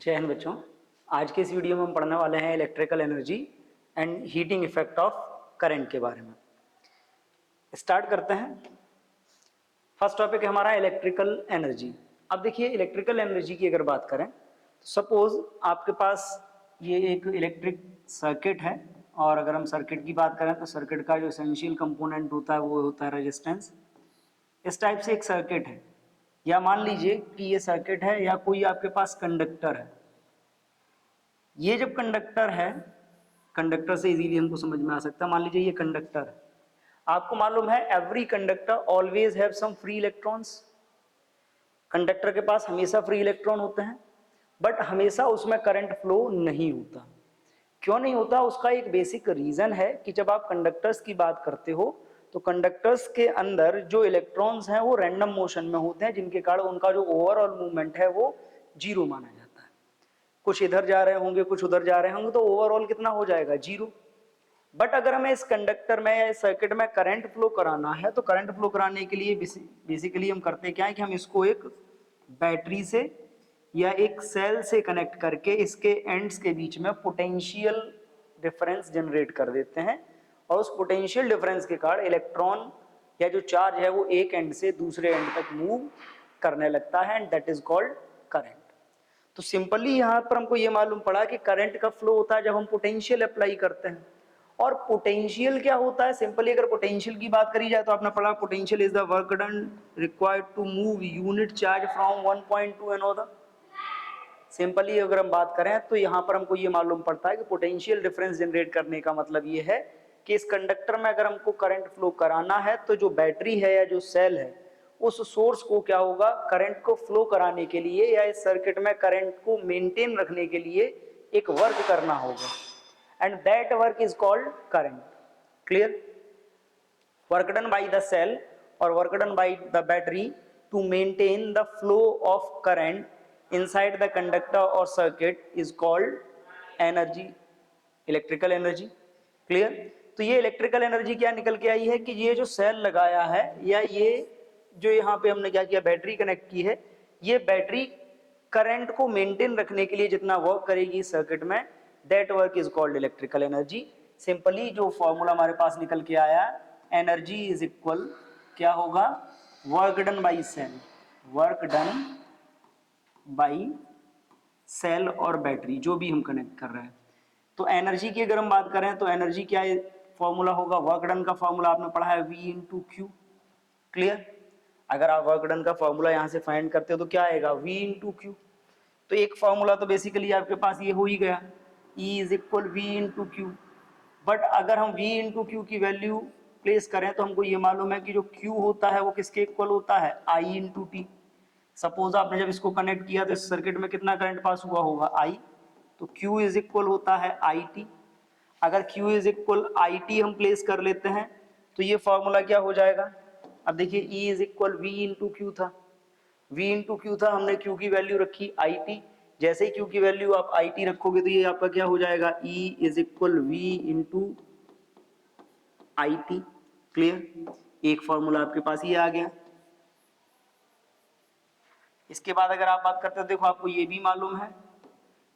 जय हिंद बच्चों। आज के इस वीडियो में हम पढ़ने वाले हैं electrical energy and heating effect of current के बारे में। स्टार्ट करते हैं। फर्स्ट टॉपिक है हमारा इलेक्ट्रिकल एनर्जी। अब देखिए, इलेक्ट्रिकल एनर्जी की अगर बात करें तो सपोज आपके पास ये एक इलेक्ट्रिक सर्किट है, और अगर हम सर्किट की बात करें तो सर्किट का जो एसेंशियल कंपोनेंट होता है वो होता है रेजिस्टेंस। इस टाइप से एक सर्किट है, या मान लीजिए कि ये सर्किट है या कोई आपके पास कंडक्टर है। ये जब कंडक्टर है, कंडक्टर से इजीली हमको समझ में आ सकता है। मान लीजिए ये कंडक्टर है, आपको मालूम है every conductor always have some free electrons. Conductor के पास हमेशा फ्री इलेक्ट्रॉन होते हैं, बट हमेशा उसमें करंट फ्लो नहीं होता। क्यों नहीं होता? उसका एक बेसिक रीजन है कि जब आप कंडक्टर्स की बात करते हो तो कंडक्टर्स के अंदर जो इलेक्ट्रॉन्स हैं वो रैंडम मोशन में होते हैं, जिनके कारण उनका जो ओवरऑल मूवमेंट है वो जीरो माना जाता है। कुछ इधर जा रहे होंगे, कुछ उधर जा रहे होंगे, तो ओवरऑल कितना हो जाएगा? जीरो। बट अगर हमें इस कंडक्टर में या इस सर्किट में करंट फ्लो कराना है, तो करंट फ्लो कराने के लिए बेसिकली हम करते क्या है कि हम इसको एक बैटरी से या एक सेल से कनेक्ट करके इसके एंड्स के बीच में पोटेंशियल डिफरेंस जनरेट कर देते हैं, और उस पोटेंशियल डिफरेंस के कारण इलेक्ट्रॉन या जो चार्ज है वो एक एंड से दूसरे एंड तक मूव करने लगता है, and that is called current. तो सिंपली यहाँ पर हमको ये मालूम पड़ा कि करंट का फ्लो होता है जब हम पोटेंशियल अप्लाई करते हैं। और पोटेंशियल क्या होता है? सिंपली अगर पोटेंशियल की बात करी जाए तो आपने पढ़ा potential is the work done required to move unit charge from one point to another. Simply अगर हम बात करें तो यहाँ पर हमको ये मालूम पड़ता है कि पोटेंशियल डिफरेंस जनरेट करने का मतलब ये है कि इस कंडक्टर में अगर हमको करंट फ्लो कराना है तो जो बैटरी है या जो सेल है उस सोर्स को क्या होगा, करंट को फ्लो कराने के लिए या इस सर्किट में करंट को मेंटेन रखने के लिए एक वर्क करना होगा, and that work is called current. Clear? Work done by the cell और work done by the battery to maintain the flow of current inside the conductor or circuit is called energy, electrical energy। Clear? तो ये electrical energy क्या निकल के आई है कि ये जो सेल लगाया है या ये जो यहाँ पे हमने क्या किया, बैटरी कनेक्ट की है, ये बैटरी करंट को मेंटेन रखने के लिए जितना वर्क करेगी सर्किट में, that work is called electrical energy. Simply जो फॉर्मूला हमारे पास निकल के आया, एनर्जी इज इक्वल क्या होगा, work done by cell, work done by cell और बैटरी जो भी हम कनेक्ट कर रहे हैं। तो एनर्जी की अगर हम बात करें तो एनर्जी क्या फॉर्मूला होगा, वर्क डन का फॉर्मूला आपने पढ़ा है V इंटू क्यू। क्लियर? अगर आप वर्क डन का फॉर्मूला यहाँ से फाइंड करते हो तो क्या आएगा, V इंटू क्यू। तो एक फॉर्मूला तो बेसिकली आपके पास ये हो ही गया, E is equal V into Q. But अगर हम V इंटू क्यू की वैल्यू प्लेस करें तो हमको ये मालूम है कि जो Q होता है वो किसके इक्वल होता है, I इंटू टी। सपोज आपने जब इसको कनेक्ट किया तो इस सर्किट में कितना करंट पास हुआ होगा, I। तो Q इज इक्वल होता है आई टी। अगर Q is equal I T हम प्लेस कर लेते हैं तो ये फॉर्मूला क्या हो जाएगा, अब देखिए E is equal V into Q था, V इंटू क्यू था, हमने Q की वैल्यू रखी आई टी। जैसे ही Q की वैल्यू आप आई टी रखोगे तो ये आपका क्या हो जाएगा, E is equal V into I T. Clear? एक फॉर्मूला आपके पास ये आ गया। इसके बाद अगर आप बात करते हो, देखो आपको ये भी मालूम है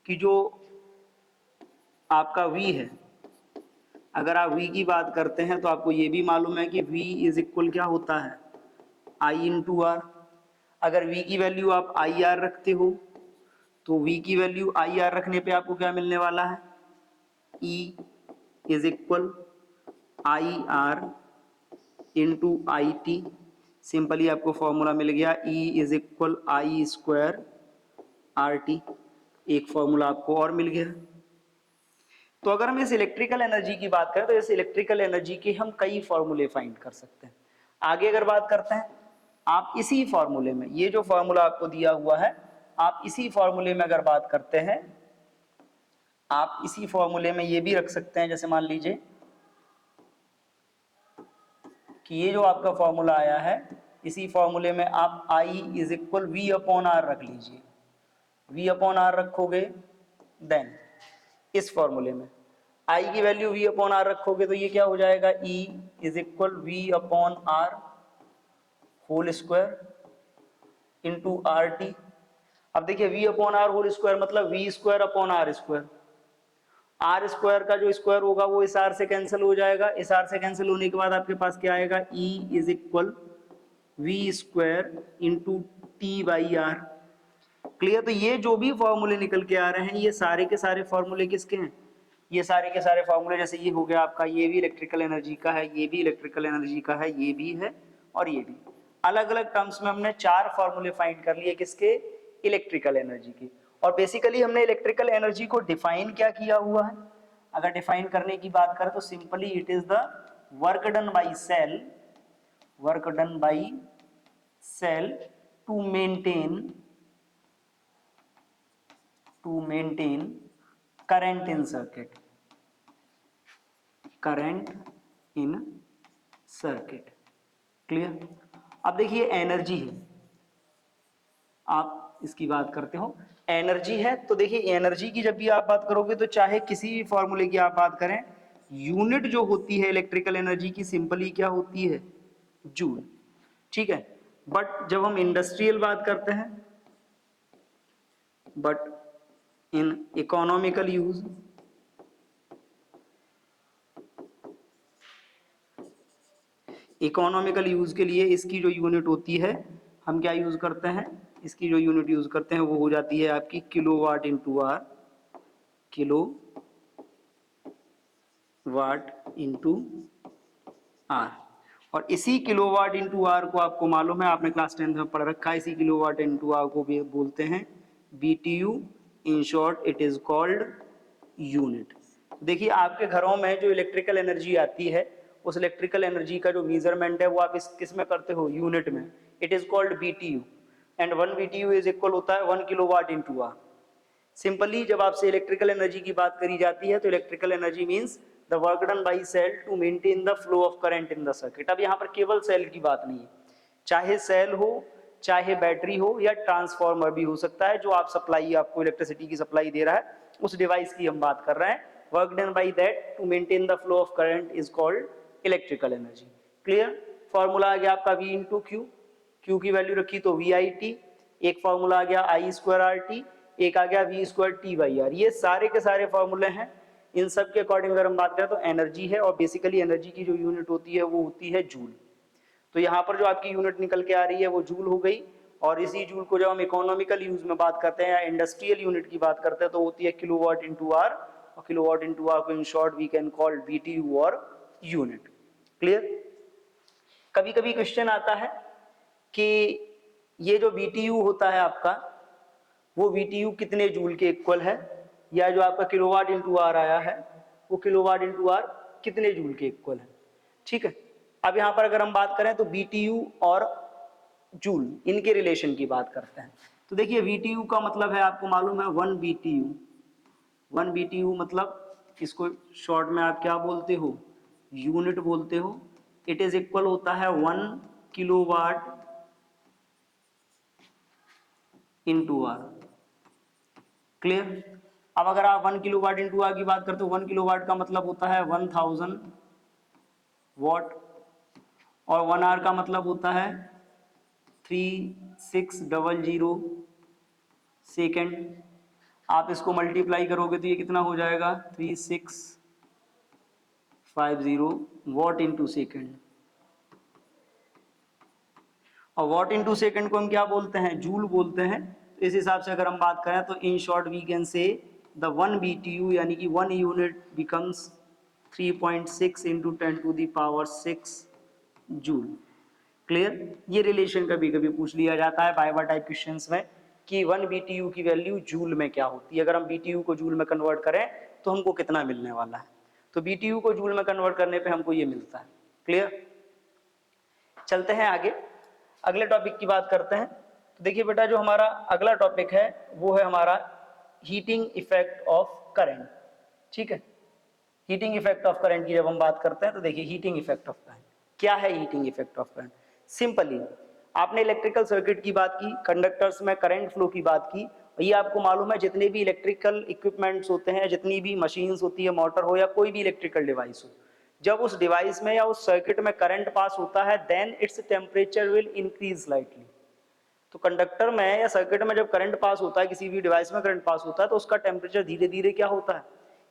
कि जो आपका V है, अगर आप V की बात करते हैं तो आपको ये भी मालूम है कि V इज इक्वल क्या होता है, I इंटू आर। अगर V की वैल्यू आप आई आर रखते हो तो V की वैल्यू आई आर रखने पे आपको क्या मिलने वाला है, E is equal I R into I T. Simply आपको फॉर्मूला मिल गया, E is equal I square R T. एक फॉर्मूला आपको और मिल गया। तो अगर हम इस इलेक्ट्रिकल एनर्जी की बात करें तो इस इलेक्ट्रिकल एनर्जी के हम कई फॉर्मूले फाइंड कर सकते हैं। आगे अगर बात करते हैं, आप इसी फॉर्मूले में, ये जो फॉर्मूला आपको दिया हुआ है, आप इसी फॉर्मूले में अगर बात करते हैं, आप इसी फॉर्मूले में ये भी रख सकते हैं। जैसे मान लीजिए कि ये जो आपका फॉर्मूला आया है, इसी फॉर्मूले में आप I is equal V upon R रख लीजिए। V अपॉन आर रखोगे, देन इस फॉर्मूले में I की वैल्यू V अपॉन आर रखोगे तो ये क्या हो जाएगा, E is equal V upon R whole square into R T. अब देखिए v upon R whole square मतलब v square upon R square, R square का जो स्क्वायर होगा वो इस आर से कैंसिल हो जाएगा, इस आर से कैंसिल होने के बाद आपके पास क्या आएगा, E is equal V square into T by R. Clear. तो ये जो भी फॉर्मूले निकल के आ रहे हैं ये सारे के सारे फॉर्मूले किसके हैं, ये सारे के सारे फॉर्मूले, जैसे ये हो गया आपका, ये भी इलेक्ट्रिकल एनर्जी का है, ये भी इलेक्ट्रिकल एनर्जी का है, ये भी है और ये भी। अलग अलग टर्म्स में हमने 4 फॉर्मूले फाइंड कर लिए किसके, इलेक्ट्रिकल एनर्जी के। और बेसिकली हमने इलेक्ट्रिकल एनर्जी को डिफाइन क्या किया हुआ है, अगर डिफाइन करने की बात करें तो simply it is the work done by cell, work done by cell to maintain current in circuit, current in circuit. Clear. अब देखिए एनर्जी है, आप इसकी बात करते हो, एनर्जी है तो देखिए एनर्जी की जब भी आप बात करोगे तो चाहे किसी भी फॉर्मूले की आप बात करें, यूनिट जो होती है इलेक्ट्रिकल एनर्जी की सिंपली क्या होती है, जूल। ठीक है। बट जब हम इंडस्ट्रियल बात करते हैं, but in economical use, economical use के लिए इसकी जो यूनिट होती है हम क्या यूज करते हैं, इसकी जो यूनिट यूज करते हैं वो हो जाती है आपकी kilowatt into R, kilo watt into R. और इसी किलोवाट इंटू आर को आपको मालूम है, आपने क्लास 10 में पढ़ रखा है, इसी किलोवाट इंटू आर को भी बोलते हैं BTU, in short it is called unit. देखिए आपके घरों में जो इलेक्ट्रिकल एनर्जी आती है उस इलेक्ट्रिकल एनर्जी का जो मेजरमेंट है वो आप किस में करते हो, यूनिट में, it is called BTU and 1 BTU is equal होता है 1 किलोवाट इंटू आर। सिंपली जब आपसे इलेक्ट्रिकल एनर्जी की बात करी जाती है तो electrical energy means the work done by cell to maintain the flow of current in the circuit. अब यहाँ पर केवल सेल की बात नहीं है, चाहे सेल हो, चाहे बैटरी हो, या ट्रांसफार्मर भी हो सकता है, जो आप सप्लाई, आपको इलेक्ट्रिसिटी की सप्लाई दे रहा है, उस डिवाइस की हम बात कर रहे हैं। Work done by that to maintain the flow of current is called electrical energy. Clear. Formula आ गया आपका V इंटू क्यू, क्यू की वैल्यू रखी तो VIT, एक फॉर्मूला आ गया I स्क्वायर RT, एक आ गया V square T by R. ये सारे के सारे फॉर्मूले हैं, इन सब के अकॉर्डिंग अगर हम बात करें तो एनर्जी है, और बेसिकली एनर्जी की जो यूनिट होती है वो होती है जूल। तो यहाँ पर जो आपकी यूनिट निकल के आ रही है वो जूल हो गई, और इसी जूल को जब हम इकोनॉमिकल यूज में बात करते हैं या इंडस्ट्रियल यूनिट की बात करते हैं तो होती है किलोवाट इंटू आर, और किलोवाट इंटू आर को in short we can call BTU और यूनिट। क्लियर। कभी कभी क्वेश्चन आता है कि ये जो BTU होता है आपका, वो BTU कितने जूल के इक्वल है, या जो आपका किलोवाट इंटू आर आया है वो किलोवाट इंटू आर कितने जूल के इक्वल है। ठीक है। अब यहाँ पर अगर हम बात करें तो BTU और जूल इनके रिलेशन की बात करते हैं। तो देखिए BTU का मतलब है, आपको मालूम है 1 BTU, 1 BTU मतलब इसको शॉर्ट में आप क्या बोलते हो, यूनिट बोलते हो। इट इज इक्वल होता है 1 किलोवाट इंटू आर। क्लियर। अब अगर आप 1 किलोवाट इंटू आर की बात करते हो, 1 किलोवाट का मतलब होता है 1000 वॉट, और 1 आर का मतलब होता है 3600 सेकेंड। आप इसको मल्टीप्लाई करोगे तो ये कितना हो जाएगा, 3650 वॉट इंटू सेकेंड। और वॉट इंटू सेकेंड को हम क्या बोलते हैं, जूल बोलते हैं। तो इस हिसाब से अगर हम बात करें तो in short we can say the 1 BTU यानी कि 1 unit becomes 3.6 into 10⁶ joule. Clear. ये रिलेशन कभी कभी पूछ लिया जाता है बाइवा टाइप क्वेश्चंस में कि 1 BTU की वैल्यू जूल में क्या होती है, अगर हम BTU को जूल में कन्वर्ट करें तो हमको कितना मिलने वाला है। तो BTU को जूल में कन्वर्ट करने पे हमको ये मिलता है। क्लियर। चलते हैं आगे, अगले टॉपिक की बात करते हैं। तो देखिए बेटा जो हमारा अगला टॉपिक है वो है हमारा हीटिंग इफेक्ट ऑफ करंट। ठीक है। हीटिंग इफेक्ट ऑफ करंट की जब हम बात करते हैं तो देखिए हीटिंग इफेक्ट ऑफ करंट क्या है। Heating effect of current simply, आपने इलेक्ट्रिकल सर्किट की बात की, कंडक्टर्स में करंट फ्लो की बात की, ये आपको मालूम है जितने भी इलेक्ट्रिकल इक्विपमेंट्स होते हैं, जितनी भी मशीन्स होती है, मोटर हो या कोई भी इलेक्ट्रिकल डिवाइस हो, जब उस डिवाइस में या उस सर्किट में करंट पास होता है then its temperature will increase slightly. तो कंडक्टर में या सर्किट में जब करंट पास होता है, किसी भी डिवाइस में करंट पास होता है, तो उसका टेम्परेचर धीरे धीरे क्या होता है,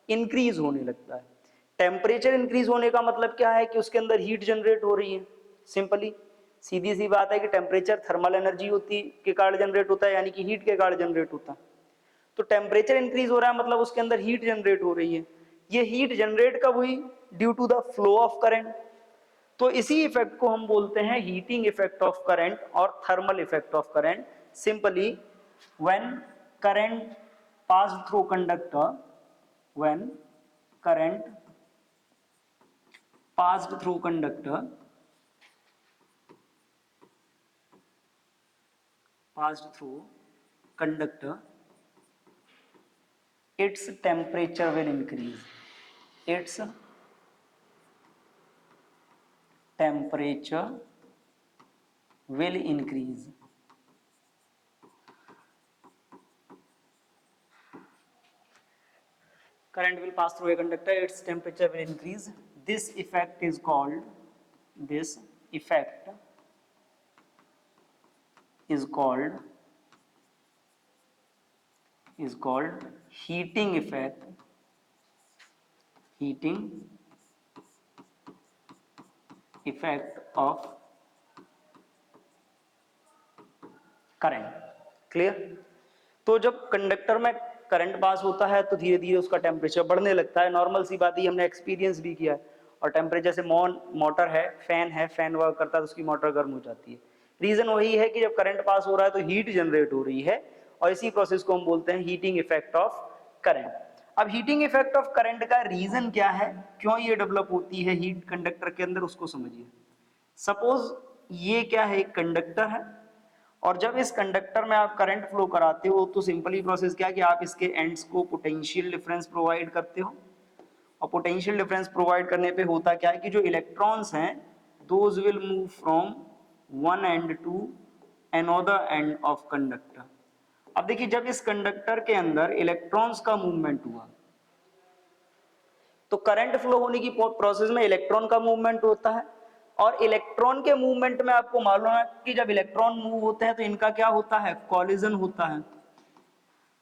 इंक्रीज होने लगता है। टेम्परेचर इंक्रीज होने का मतलब क्या है कि उसके अंदर हीट जनरेट हो रही है। सिंपली सीधी सी बात है कि टेम्परेचर थर्मल एनर्जी होती के कारण जनरेट होता है, यानी कि हीट के कारण जनरेट होता है। तो टेम्परेचर इंक्रीज हो रहा है मतलब उसके अंदर हीट जनरेट हो रही है। ये हीट जनरेट कब हुई, due to the flow of current. तो इसी इफेक्ट को हम बोलते हैं हीटिंग इफेक्ट ऑफ करंट और thermal effect of current. Simply when current pass through conductor, when current passed through conductor, its temperature will increase, its temperature will increase. Current will pass through a conductor, its temperature will increase. This effect is called heating effect, of current. Clear. तो जब conductor में current पास होता है तो धीरे धीरे उसका टेम्परेचर बढ़ने लगता है। नॉर्मल सी बात ही हमने एक्सपीरियंस भी किया है। और टेम्परेचर से मोटर है, फैन वर्क करता है तो उसकी मोटर गर्म हो जाती है। रीजन वही है कि जब करंट पास हो रहा है तो हीट जनरेट हो रही है, और इसी प्रोसेस को हम बोलते हैं हीटिंग इफेक्ट ऑफ करंट। अब हीटिंग इफेक्ट ऑफ करंट का रीजन क्या है, क्यों ये डेवलप होती है हीट कंडक्टर के अंदर, उसको समझिए। सपोज ये क्या है, एक कंडक्टर है, और जब इस कंडक्टर में आप करंट फ्लो कराते हो तो सिंपली प्रोसेस क्या है कि आप इसके एंड्स को पोटेंशियल डिफरेंस प्रोवाइड करते हो। और पोटेंशियल डिफरेंस प्रोवाइड करने पे होता क्या है कि जो इलेक्ट्रॉन्स हैं those will move from one end to another end of conductor. अब देखिए जब इस कंडक्टर के अंदर इलेक्ट्रॉन्स का मूवमेंट हुआ तो करंट फ्लो होने की प्रोसेस में इलेक्ट्रॉन का मूवमेंट होता है, और इलेक्ट्रॉन के मूवमेंट में आपको मालूम है कि जब इलेक्ट्रॉन मूव होते हैं तो इनका क्या होता है, कॉलिजन होता है।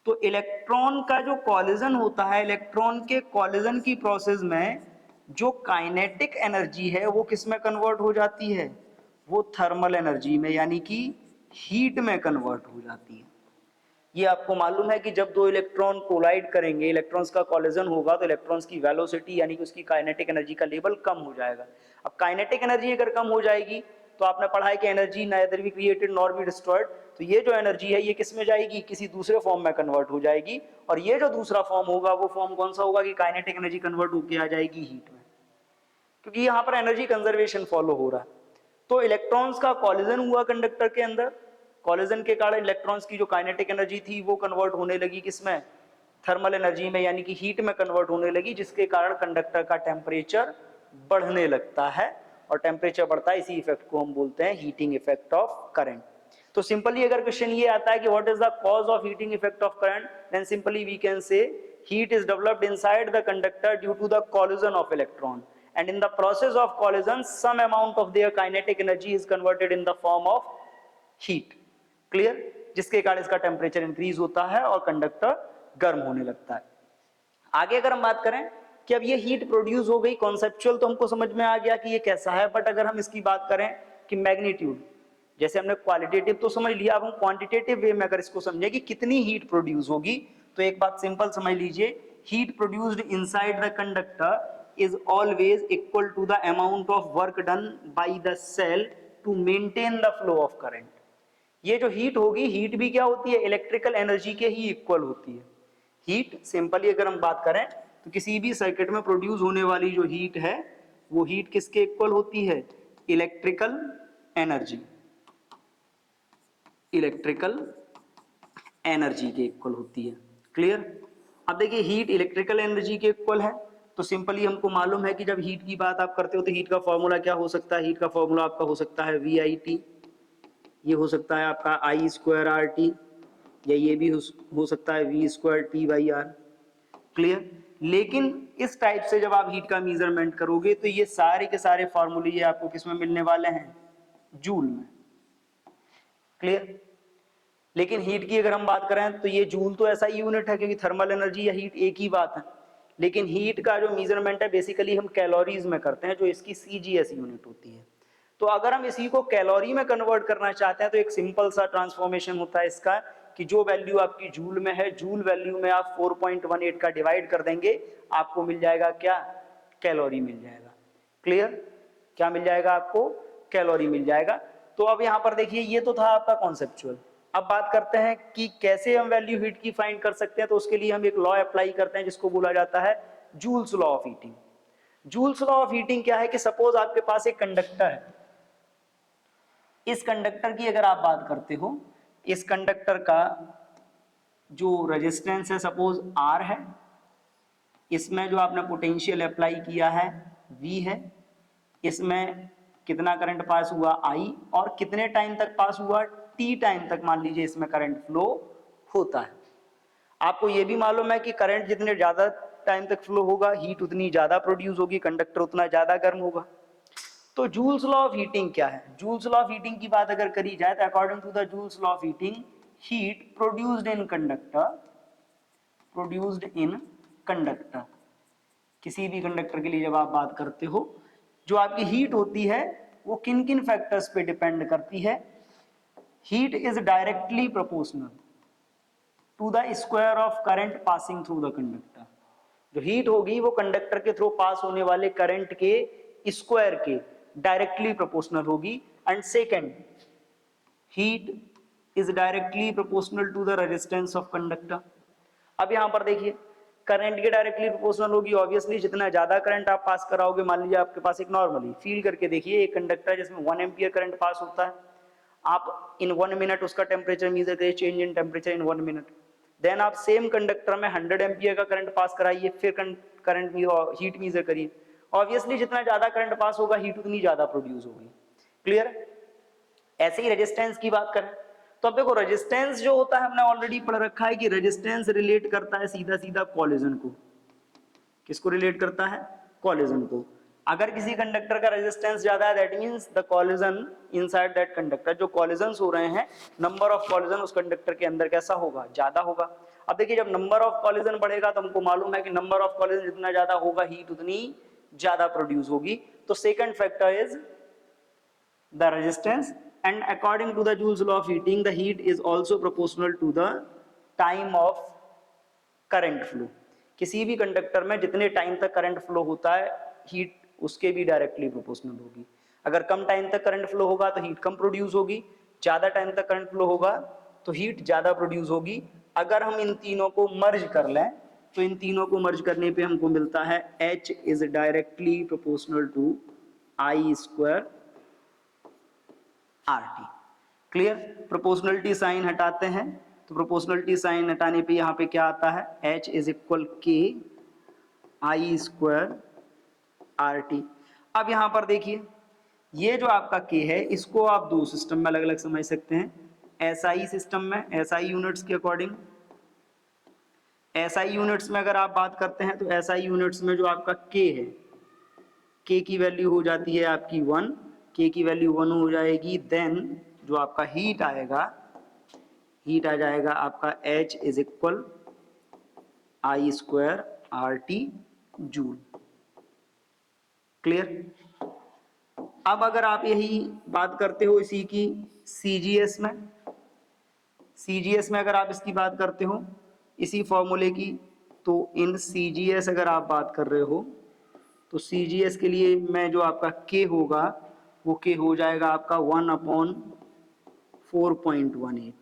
तो इलेक्ट्रॉन का जो कॉलिजन होता है, इलेक्ट्रॉन के कॉलिजन की प्रोसेस में जो काइनेटिक एनर्जी है वो किस में कन्वर्ट हो जाती है, वो थर्मल एनर्जी में, यानी कि हीट में कन्वर्ट हो जाती है। ये आपको मालूम है कि जब दो इलेक्ट्रॉन कोलाइड करेंगे, इलेक्ट्रॉन्स का कॉलिजन होगा, तो इलेक्ट्रॉन्स की वेलोसिटी यानी कि उसकी काइनेटिक एनर्जी का लेवल कम हो जाएगा। अब काइनेटिक एनर्जी अगर कम हो जाएगी तो आपने पढ़ा है कि energy neither be created nor be destroyed. तो ये जो एनर्जी है ये किस में जाएगी, किसी दूसरे फॉर्म में कन्वर्ट हो जाएगी, और ये जो दूसरा फॉर्म होगा वो फॉर्म कौन सा होगा कि काइनेटिक एनर्जी कन्वर्ट होकर आ जाएगी हीट में, क्योंकि यहाँ पर एनर्जी कंजर्वेशन फॉलो हो रहा है। तो इलेक्ट्रॉन्स का कॉलिजन हुआ कंडक्टर के अंदर, कॉलिजन के कारण इलेक्ट्रॉन्स की जो काइनेटिक एनर्जी थी वो कन्वर्ट होने लगी किसमें, थर्मल एनर्जी में, यानी कि हीट में कन्वर्ट होने लगी, जिसके कारण कंडक्टर का टेम्परेचर बढ़ने लगता है। और टेम्परेचर बढ़ता है, इसी इफेक्ट को हम बोलते हैं हीटिंग इफेक्ट ऑफ करंट। तो सिंपली अगर क्वेश्चन ये आता है कि what is the cause of heating effect of current, then simply we can say heat is developed inside the conductor due to the collision of electron, and in the process of collision some amount of their kinetic energy is converted in the form of heat. Clear, जिसके कारण इसका temperature increase होता है और conductor गर्म होने लगता है। आगे अगर हम बात करें कि अब ये हीट प्रोड्यूस हो गई, कॉन्सेप्चुअल तो हमको समझ में आ गया कि ये कैसा है, बट अगर हम इसकी बात करें कि मैग्नीट्यूड, जैसे हमने क्वालिटेटिव तो समझ लिया, अब हम क्वांटिटेटिव वे में अगर इसको समझे कि कितनी हीट प्रोड्यूस होगी, तो एक बात सिंपल समझ लीजिए, heat produced inside the conductor is always equal to the amount of work done by the cell to maintain the flow of current. ये जो हीट होगी, हीट भी क्या होती है, इलेक्ट्रिकल एनर्जी के ही इक्वल होती है। हीट सिंपली अगर हम बात करें तो किसी भी सर्किट में प्रोड्यूस होने वाली जो हीट है वो हीट किसके इक्वल होती है, इलेक्ट्रिकल एनर्जी, इलेक्ट्रिकल एनर्जी के इक्वल होती है। क्लियर। अब देखिए हीट इलेक्ट्रिकल एनर्जी के इक्वल है, तो सिंपली हमको मालूम है कि जब हीट की बात आप करते हो तो हीट का फॉर्मूला क्या हो सकता है, हीट का फॉर्मूला आपका हो सकता है VIT, ये हो सकता है आपका I²RT, या ये भी हो सकता है V²T/R। क्लियर। लेकिन इस टाइप से जब आप हीट का मेजरमेंट करोगे तो ये सारे के सारे फॉर्मूले ये आपको किस में मिलने वाले हैं, जूल में। क्लियर। लेकिन हीट की अगर हम बात करें तो ये जूल तो ऐसा यूनिट है क्योंकि थर्मल एनर्जी या हीट एक ही बात है, लेकिन हीट का जो मेजरमेंट है बेसिकली हम कैलोरीज में करते हैं, जो इसकी सीजीएस यूनिट होती है। तो अगर हम इसी को कैलोरी में कन्वर्ट करना चाहते हैं तो एक सिंपल सा ट्रांसफॉर्मेशन होता है इसका कि जो वैल्यू आपकी जूल में है, जूल वैल्यू में आप 4.18 का डिवाइड कर देंगे, आपको मिल जाएगा क्या, कैलोरी मिल जाएगा। क्लियर, क्या मिल जाएगा आपको, कैलोरी मिल जाएगा। तो अब यहां पर देखिए ये तो था आपका कॉन्सेप्चुअल। अब बात करते हैं कि कैसे हम वैल्यू हीट की फाइंड कर सकते हैं। तो उसके लिए हम एक लॉ अप्लाई करते हैं जिसको बोला जाता है joules law of heating. Joules law of heating क्या है कि सपोज आपके पास एक कंडक्टर है, इस कंडक्टर की अगर आप बात करते हो, इस कंडक्टर का जो रेजिस्टेंस है सपोज R है, इसमें जो आपने पोटेंशियल अप्लाई किया है V है, इसमें कितना करंट पास हुआ I, और कितने टाइम तक पास हुआ, T टाइम तक मान लीजिए इसमें करंट फ्लो होता है। आपको ये भी मालूम है कि करंट जितने ज्यादा टाइम तक फ्लो होगा, हीट उतनी ज्यादा प्रोड्यूस होगी, कंडक्टर उतना ज्यादा गर्म होगा। तो जूल्स लॉ ऑफ हीटिंग क्या है, जूल्स लॉ ऑफ हीटिंग की बात अगर करी जाए तो according to the Joule's law of heating, heat produced in conductor, किसी भी कंडक्टर के लिए जब आप बात करते हो, जो आपकी हीट होती है वो किन किन फैक्टर्स पे डिपेंड करती है। Heat is directly proportional to the square of current passing through the conductor. जो हीट होगी वो कंडक्टर के थ्रू पास होने वाले करंट के स्क्वायर के डायरेक्टली प्रोपोर्शनल होगी। And second, heat is directly proportional to the resistance of conductor. अब यहां पर देखिए करंट के डायरेक्टली प्रोपोर्शनल होगी, ऑब्वियसली जितना ज्यादा करंट आप पास कराओगे, मान लीजिए आपके पास एक नॉर्मली फील करके देखिए एक कंडक्टर जिसमें 1 एम्पियर करंट पास होता है, आप इन 1 मिनट उसका टेम्परेचर मेजर करिए, change in temperature in 1 minute. Then आप सेम कंडक्टर में 100 एम्पियर का करंट पास कराइए, फिर करंट हीट मेजर करिए, ऑब्वियसली जितना ज्यादा करंट पास होगा हीट उतनी ज्यादा प्रोड्यूस होगी। क्लियर। ऐसे ही रेजिस्टेंस की बात करें तो अब देखो रेजिस्टेंस जो होता है हमने ऑलरेडी पढ़ रखा है कि रेजिस्टेंस रिलेट करता है सीधा सीधा कॉलिजन को। किसको रिलेट करता है, कॉलिजन को। अगर किसी कंडक्टर का रेजिस्टेंस ज्यादा है that means the collision inside that conductor, जो कॉलिजन्स हो रहे हैं, नंबर ऑफ कॉलिजन उस कंडक्टर के अंदर कैसा होगा, ज्यादा होगा। अब देखिए जब नंबर ऑफ कॉलिजन बढ़ेगा तो हमको मालूम है कि नंबर ऑफ कॉलिजन जितना ज्यादा होगा हीट उतनी ज्यादा प्रोड्यूस होगी। तो second factor is the resistance, and according to the Joule's law of heating, the heat is also proportional to the time of current flow। किसी भी कंडक्टर में जितने टाइम तक करंट फ्लो होता है हीट उसके भी डायरेक्टली प्रोपोर्शनल होगी। अगर कम टाइम तक करंट फ्लो होगा तो हीट कम प्रोड्यूस होगी, ज्यादा टाइम तक करंट फ्लो होगा तो हीट ज्यादा प्रोड्यूस होगी। अगर हम इन तीनों को मर्ज कर लें तो इन तीनों को मर्ज करने पे हमको मिलता है H is directly proportional to I square RT। Clear. Proportionality sign हटाते हैं तो प्रोपोर्शनलिटी साइन हटाने पे यहाँ पे क्या आता है, H इज इक्वल के I स्क्वायर RT। अब यहाँ पर देखिए ये जो आपका K है इसको आप दो सिस्टम में अलग अलग समझ सकते हैं। SI सिस्टम में SI यूनिट्स के अकॉर्डिंग, SI यूनिट्स में अगर आप बात करते हैं तो SI यूनिट्स में जो आपका K है, K की वैल्यू हो जाती है आपकी 1, K की वैल्यू 1 हो जाएगी। देन जो आपका हीट आएगा, हीट आ जाएगा आपका H is equal I square RT joule. Clear. अब अगर आप यही बात करते हो इसी की CGS में, CGS में अगर आप इसकी बात करते हो इसी फॉर्मूले की, तो इन CGS अगर आप बात कर रहे हो तो CGS के लिए मैं जो आपका K होगा वो K हो जाएगा आपका 1/4.18,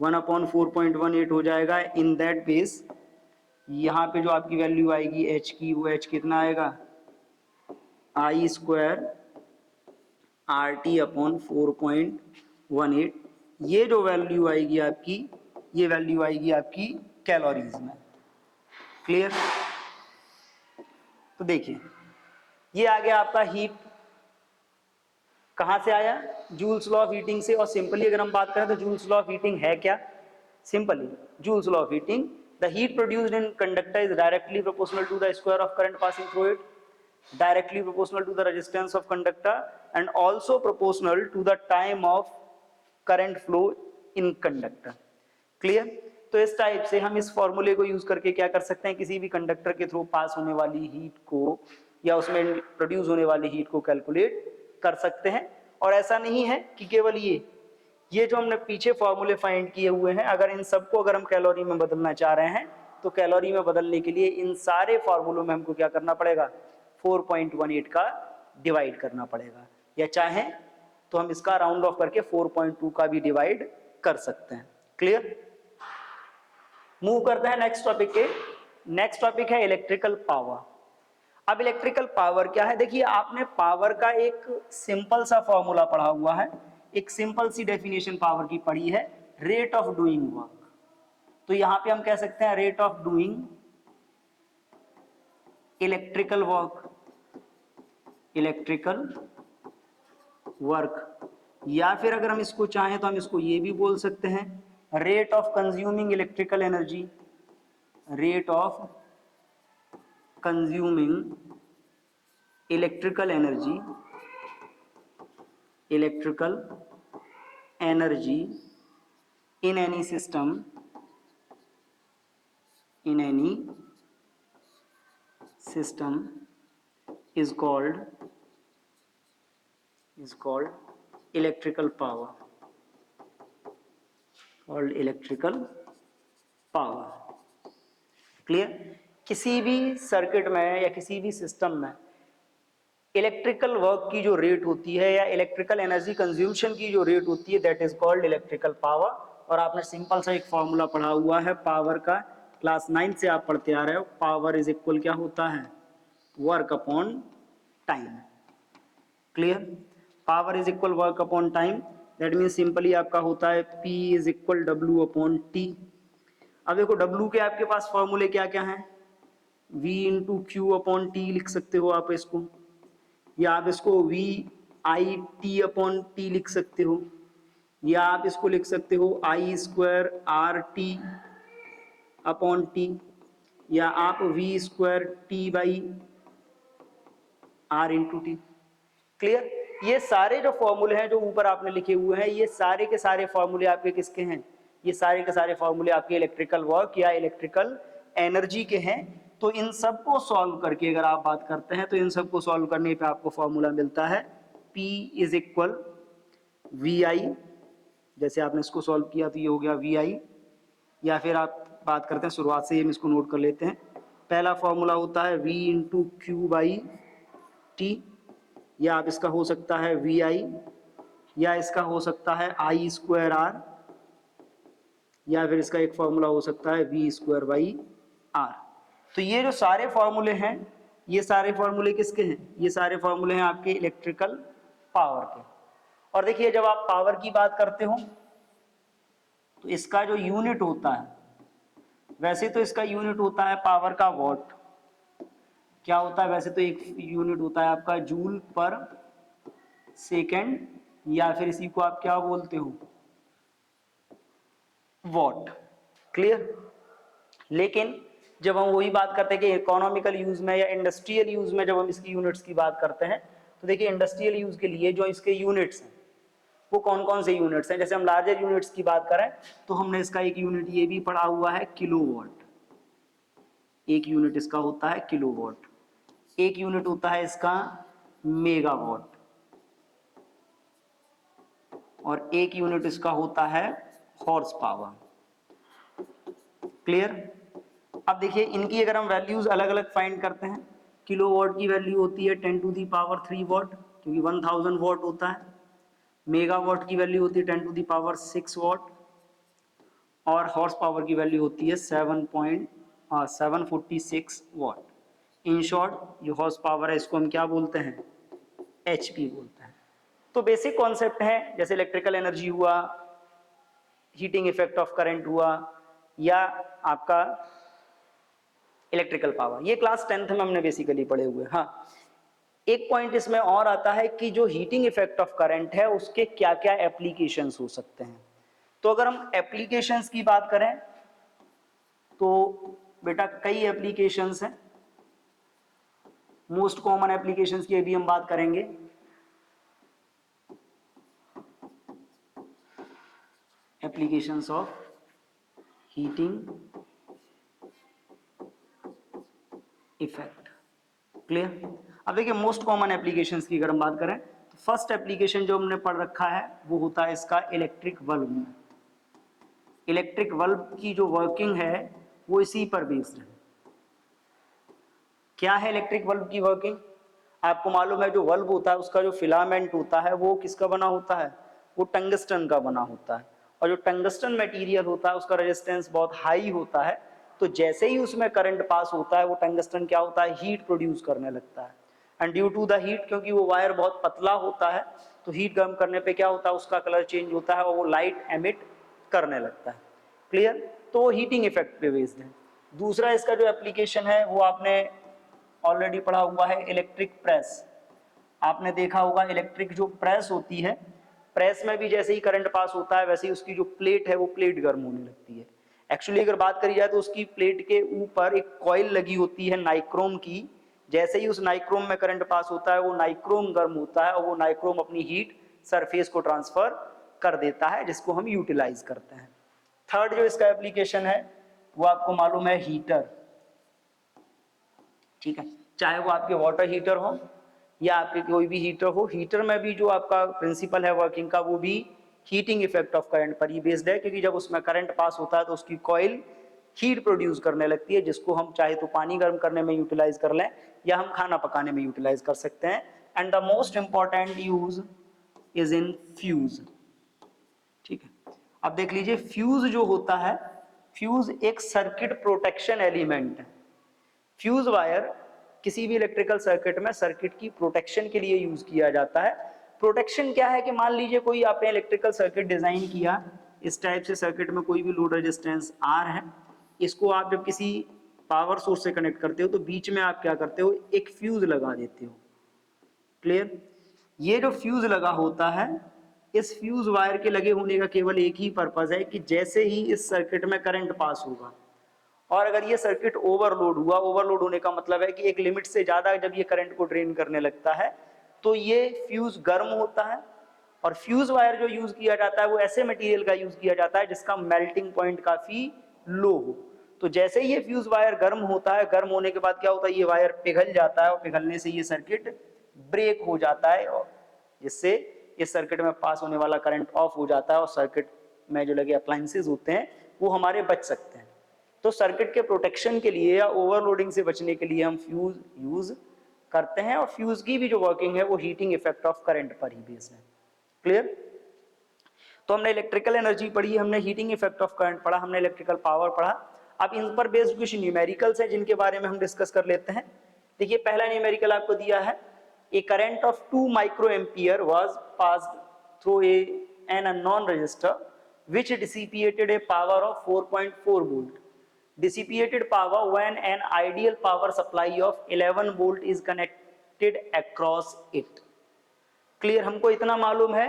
1/4.18 हो जाएगा। इन दैट बेस यहाँ पे जो आपकी वैल्यू आएगी H की, वो H कितना आएगा, I स्क्वायर RT अपॉन 4.18। ये जो वैल्यू आएगी आपकी, ये वैल्यू आएगी आपकी कैलोरीज में। क्लियर। तो देखिए ये आ गया आपका हीट, कहां से आया, जूल्स लॉ ऑफ हीटिंग से। और सिंपली अगर हम बात करें तो जूल्स लॉ ऑफ हीटिंग है क्या, simply Joule's law of heating, the heat produced in conductor is directly proportional to the square of current passing through it, directly proportional to the resistance of conductor and also proportional to the time of current flow in conductor. Clear? तो इस type से हम इस फॉर्मूले को use करके क्या कर सकते हैं, किसी भी कंडक्टर के थ्रू पास होने वाली हीट को या उसमें प्रोड्यूस होने वाली हीट को कैलकुलेट कर सकते हैं। और ऐसा नहीं है कि केवल ये जो हमने पीछे फॉर्मूले फाइंड किए हुए हैं, अगर इन सबको अगर हम कैलोरी में बदलना चाह रहे हैं तो कैलोरी में बदलने के लिए इन सारे फॉर्मूलों में हमको क्या करना पड़ेगा, 4.18 का डिवाइड करना पड़ेगा, या चाहे तो हम इसका राउंड ऑफ करके 4.2 का भी डिवाइड कर सकते हैं। क्लियर? मूव करते हैं नेक्स्ट टॉपिक के। नेक्स्ट टॉपिक है इलेक्ट्रिकल पावर। अब इलेक्ट्रिकल पावर क्या है, देखिए आपने पावर का एक सिंपल सा फॉर्मूला पढ़ा हुआ है, एक सिंपल सी डेफिनेशन पावर की पढ़ी है, रेट ऑफ डूइंग वर्क। तो यहां पे हम कह सकते हैं rate of doing electrical work, electrical work, या फिर अगर हम इसको चाहें तो हम इसको ये भी बोल सकते हैं rate of consuming electrical energy, rate of consuming electrical energy, electrical energy in any system, in any system is called electrical power, called electrical power। Clear? किसी भी सर्किट में या किसी भी सिस्टम में इलेक्ट्रिकल वर्क की जो रेट होती है या इलेक्ट्रिकल एनर्जी कंज्यूमशन की जो रेट होती है, that is called electrical power. और आपने सिंपल सा एक फॉर्मूला पढ़ा हुआ है पावर का, क्लास 9 से आप पढ़ते आ रहे हो, पावर इज इक्वल क्या होता है, work upon time. Clear? Power is equal work upon time, that mean simply आपका होता है P is equal W upon T। अब देखो W के आपके पास फॉर्मूले क्या क्या हैं, V into q upon t लिख सकते हो आप इसको, या आप इसको V I t upon t लिख सकते हो, या आप इसको लिख सकते हो I square R t upon t, या आप V square t by R into t. Clear? ये सारे जो फॉर्मूले हैं जो ऊपर आपने लिखे हुए हैं, ये सारे के सारे फॉर्मूले आपके किसके हैं, ये सारे के सारे फॉर्मूले आपके इलेक्ट्रिकल वर्क या इलेक्ट्रिकल एनर्जी के हैं। तो इन सबको सॉल्व करके अगर आप बात करते हैं तो इन सबको सॉल्व करने पे आपको फॉर्मूला मिलता है P इज इक्वल वी आई, जैसे आपने इसको सॉल्व किया तो ये हो गया वी आई, या फिर आप बात करते हैं शुरुआत से हम इसको नोट कर लेते हैं। पहला फॉर्मूला होता है V into Q by T, या आप इसका हो सकता है वी आई, या इसका हो सकता है आई स्क्वायर आर, या फिर इसका एक फॉर्मूला हो सकता है वी स्क्वायर बाई आर। तो ये जो सारे फॉर्मूले हैं, ये सारे फॉर्मूले किसके हैं, ये सारे फॉर्मूले हैं आपके इलेक्ट्रिकल पावर के। और देखिए जब आप पावर की बात करते हो तो इसका जो यूनिट होता है, वैसे तो इसका यूनिट होता है पावर का वॉट, क्या होता है, वैसे तो एक यूनिट होता है आपका जूल पर सेकेंड, या फिर इसी को आप क्या बोलते हो, वॉट। क्लियर? लेकिन जब हम वही बात करते हैं कि इकोनॉमिकल यूज में या इंडस्ट्रियल यूज में जब हम इसकी यूनिट्स की बात करते हैं, तो देखिए इंडस्ट्रियल यूज के लिए जो इसके यूनिट्स हैं वो कौन कौन से यूनिट्स हैं। जैसे हम लार्जर यूनिट्स की बात करें तो हमने इसका एक यूनिट ये भी पढ़ा हुआ है किलोवाट, एक यूनिट इसका होता है किलोवाट, एक यूनिट होता है इसका मेगावाट, और एक यूनिट इसका होता है हॉर्स पावर। क्लियर? अब देखिए इनकी अगर हम वैल्यूज अलग अलग फाइंड करते हैं, किलोवाट की वैल्यू होती है 10 टू दी पावर 3 वॉट, क्योंकि 1000 वॉट होता है। मेगावाट की वैल्यू होती है 10 टू दी पावर 6 वॉट, और हॉर्स पावर की वैल्यू होती है 746 वॉट। इन शॉर्ट जो हॉर्स पावर है इसको हम क्या बोलते हैं, HP बोलते हैं। तो बेसिक कॉन्सेप्ट है, जैसे इलेक्ट्रिकल एनर्जी हुआ, हीटिंग इफेक्ट ऑफ करंट हुआ, या आपका इलेक्ट्रिकल पावर, ये क्लास 10th में हमने बेसिकली पढ़े हुए। हाँ, एक पॉइंट इसमें और आता है कि जो हीटिंग इफेक्ट ऑफ करंट है उसके क्या क्या एप्लीकेशंस हो सकते हैं। तो अगर हम एप्लीकेशंस की बात करें तो बेटा कई एप्लीकेशंस हैं, मोस्ट कॉमन एप्लीकेशंस की भी हम बात करेंगे। Applications of heating effect. Clear? अब देखिए मोस्ट कॉमन एप्लीकेशंस की अगर हम बात करें तो फर्स्ट एप्लीकेशन जो हमने पढ़ रखा है वो होता है इसका इलेक्ट्रिक बल्ब में। इलेक्ट्रिक बल्ब की जो वर्किंग है वो इसी पर बेस्ड है। क्या है इलेक्ट्रिक बल्ब की वर्किंग? आपको मालूम है जो बल्ब होता है उसका जो फिलामेंट होता है वो किसका बना होता है? वो टंगस्टन का बना होता है, और जो टंगस्टन मटेरियल होता है उसका रेजिस्टेंस बहुत हाई होता है। तो जैसे ही उसमें करंट पास होता है वो टंगस्टन क्या होता है? हीट प्रोड्यूस करने लगता है। And due to the heat, क्योंकि वो वायर बहुत पतला होता है, तो हीट गर्म करने पे क्या होता है? उसका कलर चेंज होता है और वो लाइट एमिट करने लगता है। क्लियर? तो वो हीटिंग इफेक्ट पे बेस्ड है। दूसरा इसका जो एप्लीकेशन है वो आपने ऑलरेडी पढ़ा हुआ है, इलेक्ट्रिक प्रेस। आपने देखा होगा इलेक्ट्रिक जो प्रेस होती है, प्रेस में भी जैसे ही करंट पास होता है वैसे ही उसकी जो प्लेट है वो प्लेट गर्म होने लगती है। एक्चुअली अगर बात करी जाए तो उसकी प्लेट के ऊपर एक कॉइल लगी होती है नाइक्रोम की। जैसे ही उस नाइक्रोम में करंट पास होता है वो नाइक्रोम गर्म होता है और वो नाइक्रोम अपनी हीट सरफेस को ट्रांसफर कर देता है, जिसको हम यूटिलाइज करते हैं। थर्ड जो इसका एप्लीकेशन है वो आपको मालूम है हीटर। ठीक है, चाहे वो आपके वाटर हीटर हो या आपके कोई भी हीटर हो, हीटर में भी जो आपका प्रिंसिपल है वर्किंग का वो भी हीटिंग इफेक्ट ऑफ करंट पर ही बेस्ड है, क्योंकि जब उसमें करंट पास होता है तो उसकी कॉइल हीट प्रोड्यूस करने लगती है, जिसको हम चाहे तो पानी गर्म करने में यूटिलाइज कर लें या हम खाना पकाने में यूटिलाइज कर सकते हैं। And the most important use is in fuse. ठीक है, अब देख लीजिए फ्यूज जो होता है, फ्यूज एक सर्किट प्रोटेक्शन एलिमेंट है। फ्यूज वायर किसी भी इलेक्ट्रिकल सर्किट में सर्किट की प्रोटेक्शन के लिए यूज किया जाता है। प्रोटेक्शन क्या है कि मान लीजिए कोई आपने इलेक्ट्रिकल सर्किट डिजाइन किया, इस टाइप से सर्किट में कोई भी लोड रेजिस्टेंस आर है, इसको आप जब किसी पावर सोर्स से कनेक्ट करते हो तो बीच में आप क्या करते हो? एक फ्यूज लगा देते हो। क्लियर? ये जो फ्यूज लगा होता है, इस फ्यूज वायर के लगे होने का केवल एक ही पर्पज है कि जैसे ही इस सर्किट में करंट पास होगा और अगर ये सर्किट ओवरलोड हुआ, ओवरलोड होने का मतलब है कि एक लिमिट से ज्यादा जब ये करंट को ड्रेन करने लगता है तो ये फ्यूज गर्म होता है। और फ्यूज वायर जो यूज किया जाता है वो ऐसे मटेरियल का यूज किया जाता है जिसका मेल्टिंग पॉइंट काफी लो हो। तो जैसे ही ये फ्यूज वायर गर्म होता है, गर्म होने के बाद क्या होता है? ये वायर पिघल जाता है और पिघलने से ये सर्किट ब्रेक हो जाता है, और जिससे इस सर्किट में पास होने वाला करंट ऑफ हो जाता है और सर्किट में जो लगे अप्लायंसेस होते हैं वो हमारे बच सकते हैं। तो सर्किट के प्रोटेक्शन के लिए या ओवरलोडिंग से बचने के लिए हम फ्यूज यूज करते हैं, और फ्यूज की भी जो वर्किंग है वो हीटिंग इफेक्ट ऑफ करंट पर ही बेस्ड है। क्लियर? तो हमने इलेक्ट्रिकल एनर्जी पढ़ी, हमने हीटिंग इफेक्ट ऑफ करंट पढ़ा, हमने इलेक्ट्रिकल पावर पढ़ा। अब इन पर बेस्ड कुछ न्यूमेरिकल्स हैं जिनके बारे में हम डिस्कस कर लेते हैं। देखिए पहला न्यूमेरिकल आपको दिया है, a current of 2 micro ampere was passed through an unknown register which dissipated a power of 4.4 volt. Dissipated power when an ideal power supply of 11 volt is connected across it. Clear? हमको इतना मालूम है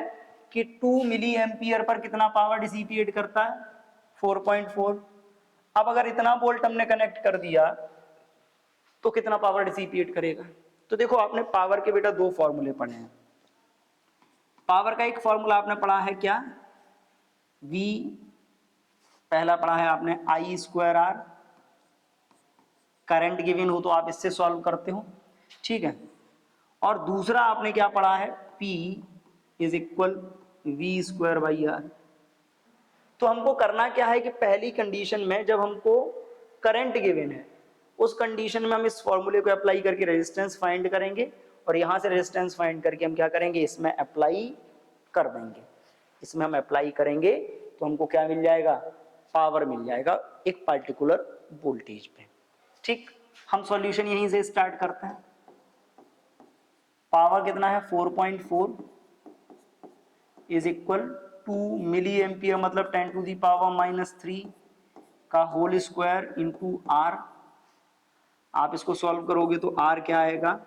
कि 2 milli ampere per कितना power dissipate करता है? 4.4। अब अगर इतना वोल्ट हमने कनेक्ट कर दिया तो कितना पावर डिसिपिएट करेगा? तो देखो आपने पावर के बेटा दो फॉर्मूले पढ़े हैं। पावर का एक फॉर्मूला आपने पढ़ा है क्या? V पहला पढ़ा है आपने I square R। Current given हो तो आप इससे सॉल्व करते हो, ठीक है। और दूसरा आपने क्या पढ़ा है? P is equal V square by R। तो हमको करना क्या है कि पहली कंडीशन में जब हमको करंट गिवन है उस कंडीशन में हम इस फॉर्मूले को अप्लाई करके रेजिस्टेंस फाइंड करेंगे, और यहां से रेजिस्टेंस फाइंड करके हम क्या करेंगे? इसमें अप्लाई कर देंगे। इसमें हम अप्लाई करेंगे तो हमको क्या मिल जाएगा? पावर मिल जाएगा एक पार्टिकुलर वोल्टेज पे। ठीक, हम सॉल्यूशन यहीं से स्टार्ट करते हैं। पावर कितना है? 4.4 इज इक्वल 2 मिली एम्पियर मतलब 10 टू दी पावर -3 का होल स्क्वायर इंटू आर। आप इसको सॉल्व करोगे तो आर क्या आएगा?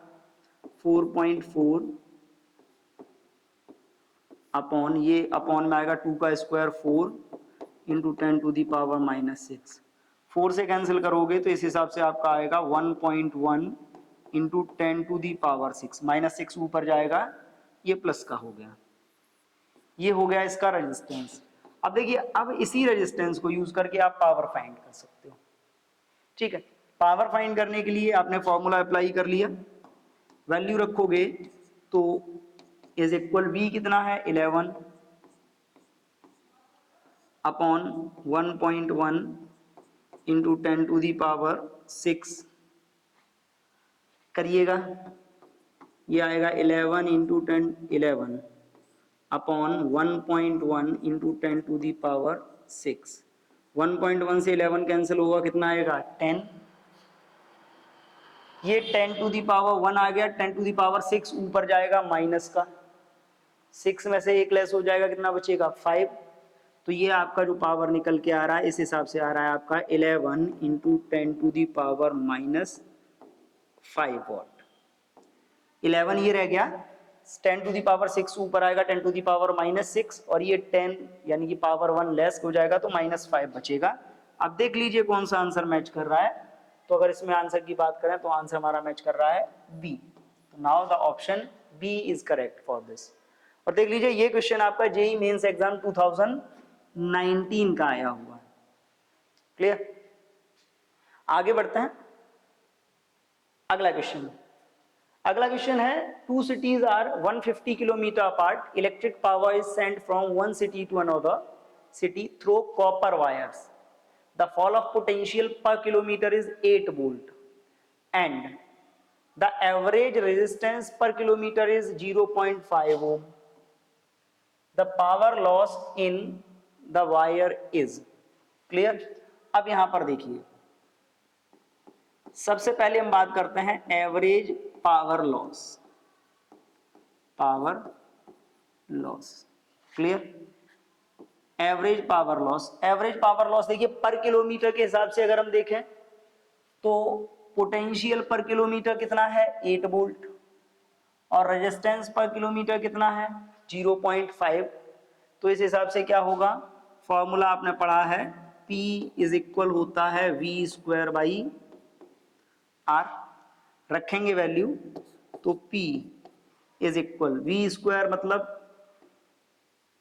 4.4 अपॉन ये अपॉन में आएगा 2 का square 4 into 10 to the power -6। 4 से कैंसिल करोगे तो इस हिसाब से आपका आएगा 1.1 इंटू 10 टू दी पावर 6। -6 ऊपर जाएगा, ये प्लस का हो गया। ये हो गया इसका रेजिस्टेंस। अब देखिए, अब इसी रेजिस्टेंस को यूज करके आप पावर फाइंड कर सकते हो, ठीक है। पावर फाइंड करने के लिए आपने फॉर्मूला अप्लाई कर लिया, वैल्यू रखोगे तो इज इक्वल V कितना है 11 upon 1.1 into 10 to the power 6 करिएगा, ये आएगा 11 into 10 11 upon 1.1 into 10 to the power 6। 1.1 से 11 कैंसिल होगा, कितना आएगा 10। ये 10 टू दी पावर 1 आ गया, 10 टू दी पावर 6 ऊपर जाएगा माइनस का, 6 में से 1 लेस हो जाएगा, कितना बचेगा 5। तो ये आपका जो पावर निकल के आ रहा है इस हिसाब से आ रहा है आपका 11 into 10 to the power minus 5 watt. 11 ये रह गया, 10 टू दी पावर 6 ऊपर आएगा, 10 टू दी पावर माइनस 6, और ये 10 यानी कि पावर 1 लेस हो जाएगा तो माइनस 5 बचेगा। अब देख लीजिए कौन सा आंसर मैच कर रहा है। तो अगर इसमें आंसर की बात करें तो आंसर हमारा मैच कर रहा है बी। तो now the option B is correct for this. और देख लीजिए ये क्वेश्चन आपका जेईई मेंस एग्जाम 2019 का आया हुआ है। क्लियर, आगे बढ़ते हैं। अगला क्वेश्चन है, two cities are 150 kilometre apart, electric power is sent from one city to another city through copper wires, the fall of potential per kilometre is 8 volt and the average resistance per kilometre is 0.5 ohm, the power loss in the wire is. Clear, अब यहां पर देखिए, सबसे पहले हम बात करते हैं average power loss. Clear, average power loss देखिए पर किलोमीटर के हिसाब से अगर हम देखें तो पोटेंशियल पर किलोमीटर कितना है 8 वोल्ट और रेजिस्टेंस पर किलोमीटर कितना है 0.5। तो इस हिसाब से क्या होगा, फॉर्मूला आपने पढ़ा है P इज इक्वल होता है V स्क्वायर बाई R, रखेंगे वैल्यू तो P is equal V square मतलब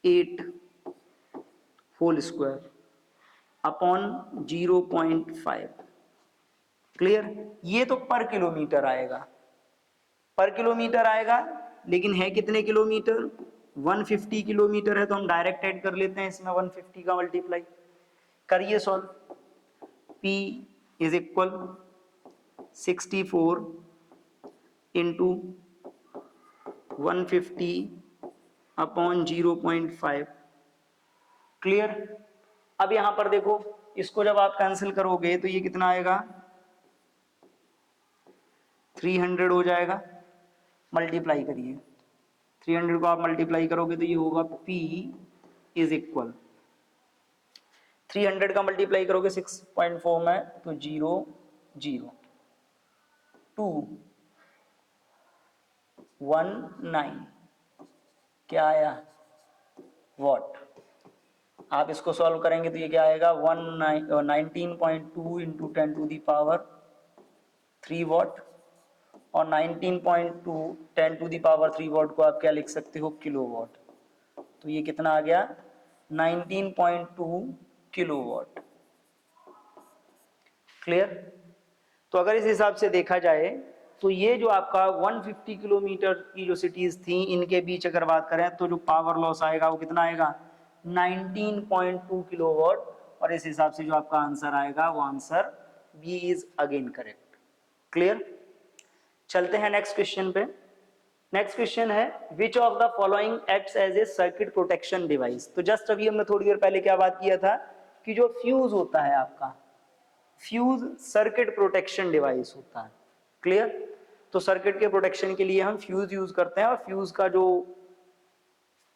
8 होल स्क्वायर अपॉन 0.5। क्लियर, ये तो पर किलोमीटर आएगा, लेकिन है कितने किलोमीटर 150 किलोमीटर है, तो हम डायरेक्ट ऐड कर लेते हैं इसमें 150 का मल्टीप्लाई करिए solve. P is equal 64 into 150 upon 0.5। Clear, अब यहां पर देखो, इसको जब आप कैंसिल करोगे तो ये कितना आएगा 300 हो जाएगा। मल्टीप्लाई करिए, 300 को आप मल्टीप्लाई करोगे तो ये होगा P इज इक्वल 300 का मल्टीप्लाई करोगे 6.4 में तो 0 0 2 1 9 क्या आया वॉट। आप इसको सॉल्व करेंगे तो ये क्या आएगा 19.2 into 10 to the power 3 watt, और 19.2 10 टू दी पावर 3 वॉट को आप क्या लिख सकते हो किलो वॉट। तो ये कितना आ गया 19.2 किलो वॉट। क्लियर, तो अगर इस हिसाब से देखा जाए तो ये जो आपका 150 किलोमीटर की जो सिटीज थी इनके बीच अगर बात करें तो जो पावर लॉस आएगा वो कितना आएगा 19.2 किलोवाट, और इस हिसाब से जो आपका आंसर आएगा वो answer B is again correct. Clear, चलते हैं नेक्स्ट क्वेश्चन पे। नेक्स्ट क्वेश्चन है which of the following acts as a circuit protection device. तो जस्ट अभी हमने थोड़ी देर पहले क्या बात किया था कि जो फ्यूज होता है आपका, फ्यूज सर्किट प्रोटेक्शन डिवाइस होता है। क्लियर, तो सर्किट के प्रोटेक्शन के लिए हम फ्यूज यूज करते हैं, और फ्यूज का जो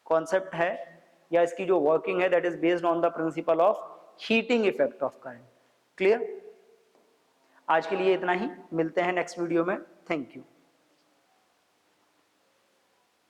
कॉन्सेप्ट है या इसकी जो वर्किंग है that is based on the principle of heating effect of current. Clear, आज के लिए इतना ही, मिलते हैं नेक्स्ट वीडियो में। Thank you.